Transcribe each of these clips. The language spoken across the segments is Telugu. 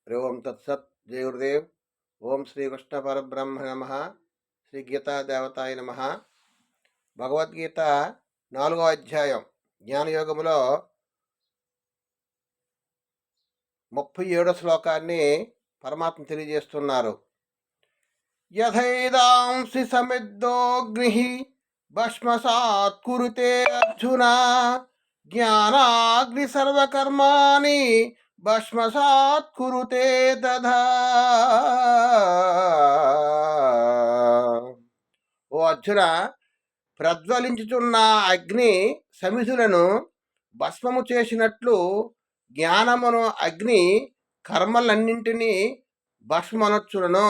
హరి ఓం తత్సత్. జయ గురుదేవ్. ఓం శ్రీకృష్ణ పరబ్రహ్మ నమ. శ్రీ గీతా దేవతాయ నమ. భగవద్గీత 4వ అధ్యాయం జ్ఞానయోగములో 37వ శ్లోకాన్ని పరమాత్మ తెలియజేస్తున్నారు. యథైదాంసి సమిద్దోగ్ని భస్మసాత్ కురుతే అర్జున జ్ఞానాగ్ని సర్వకర్మాణి భస్మసాత్ కురుతే తథా. ఓ అర్జున, ప్రజ్వలించుచున్న అగ్ని సమిధులను భస్మము చేసినట్లు జ్ఞానమును అగ్ని కర్మలన్నింటినీ భస్మనొచ్చును.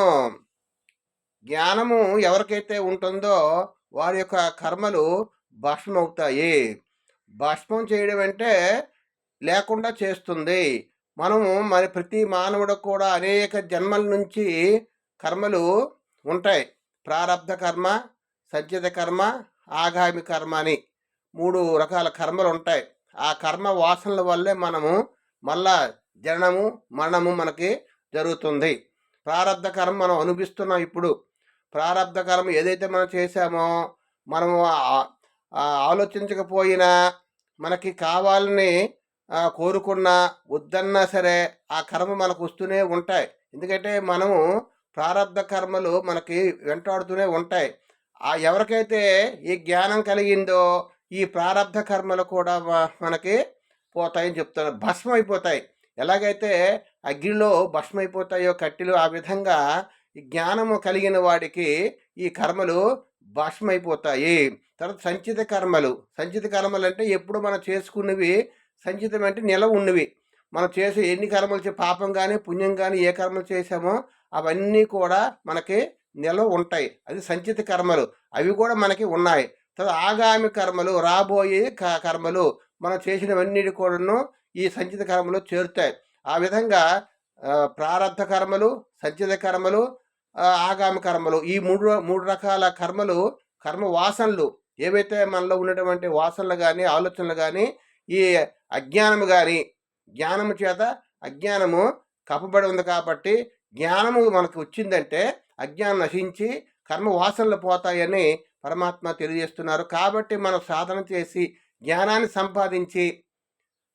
జ్ఞానము ఎవరికైతే ఉంటుందో వారి యొక్క కర్మలు భస్మవుతాయి. భస్మం చేయడం అంటే లేకుండా చేస్తుంది. మనము మరి ప్రతి మానవుడు కూడా అనేక జన్మల నుంచి కర్మలు ఉంటాయి. ప్రారబ్ధ కర్మ, సంచిత కర్మ, ఆగామి కర్మ అని 3 రకాల కర్మలు ఉంటాయి. ఆ కర్మ వాసనల వల్లే మనము మళ్ళా జననము మరణము మనకి జరుగుతుంది. ప్రారబ్ధ కర్మ మనం అనుభవిస్తున్నాం. ఇప్పుడు ప్రారబ్ధ కర్మ ఏదైతే మనం చేశామో, మనము ఆలోచించకపోయినా మనకి కావాలని కోరుకున్నా వద్దన్నా సరే ఆ కర్మ మనకు వస్తూనే ఉంటాయి. ఎందుకంటే మనము ప్రారబ్ధ కర్మలు మనకి వెంటాడుతూనే ఉంటాయి. ఎవరికైతే ఈ జ్ఞానం కలిగిందో ఈ ప్రారబ్ధ కర్మలు కూడా మనకి పోతాయని చెప్తారు. భస్మం అయిపోతాయి. ఎలాగైతే అగ్నిలో భస్మం అయిపోతాయో కట్టెలు, ఆ విధంగా ఈ జ్ఞానము కలిగిన వాడికి ఈ కర్మలు భస్మైపోతాయి. తర్వాత సంచిత కర్మలు. సంచిత కర్మలు అంటే ఎప్పుడు మనం చేసుకున్నవి. సంచితం అంటే నిలవ ఉన్నవి. మనం చేసే ఎన్ని కర్మలు పాపం కానీ పుణ్యం కానీ ఏ కర్మలు చేసామో అవన్నీ కూడా మనకి నిలవ ఉంటాయి. అది సంచిత కర్మలు. అవి కూడా మనకి ఉన్నాయి. తర్వాత ఆగామి కర్మలు, రాబోయే కర్మలు, మనం చేసినవన్నీ కూడాను ఈ సంచిత కర్మలు చేరుతాయి. ఆ విధంగా ప్రారబ్ధ కర్మలు, సంచిత కర్మలు, ఆగామి కర్మలు, ఈ మూడు రకాల కర్మలు, కర్మ వాసనలు ఏవైతే మనలో ఉన్నటువంటి వాసనలు కానీ ఆలోచనలు కానీ ఈ అజ్ఞానము కానీ, జ్ఞానము చేత అజ్ఞానము కప్పబడి ఉంది. కాబట్టి జ్ఞానము మనకు వచ్చిందంటే అజ్ఞానం నశించి కర్మ వాసనలు పోతాయని పరమాత్మ తెలియజేస్తున్నారు. కాబట్టి మనం సాధన చేసి జ్ఞానాన్ని సంపాదించి,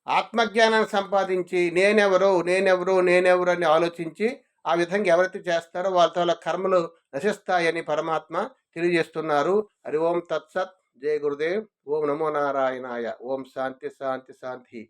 ఆత్మజ్ఞానాన్ని సంపాదించి నేనెవరు నేనెవరు నేనెవరు అని ఆలోచించి ఆ విధంగా ఎవరైతే చేస్తారో వాళ్ళ కర్మలు నశిస్తాయని పరమాత్మ తెలియజేస్తున్నారు. హరి ఓం తత్సత్. జయ గురుదేవ్. ఓం నమో నారాయణాయ. ఓం శాంతి శాంతి శాంతి.